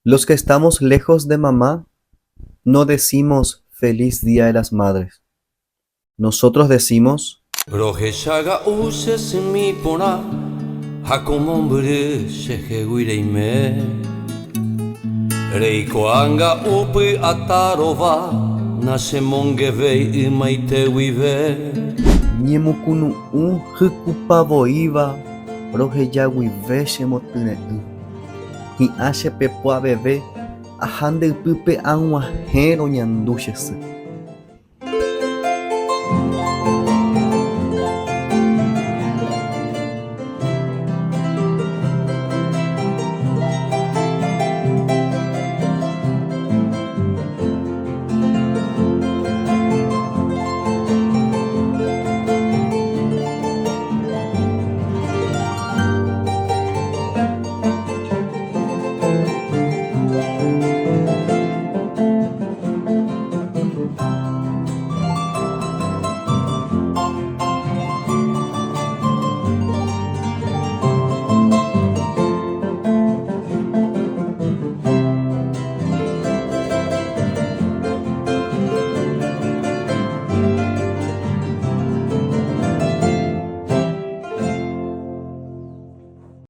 Los que estamos lejos de mamá no decimos feliz Día de las Madres. Nosotros decimos Rohechaga uses mi pona, hakomombre sheheguireime. Reikoanga upi atarova, nasemongevei imaitewive. ñemokunu'ũ hykupavoíva rohejaguive chemotyre'ỹ. Hi'ã chepepua aveve aha nde'ypy pe ag̃uahẽ roñandu che sy.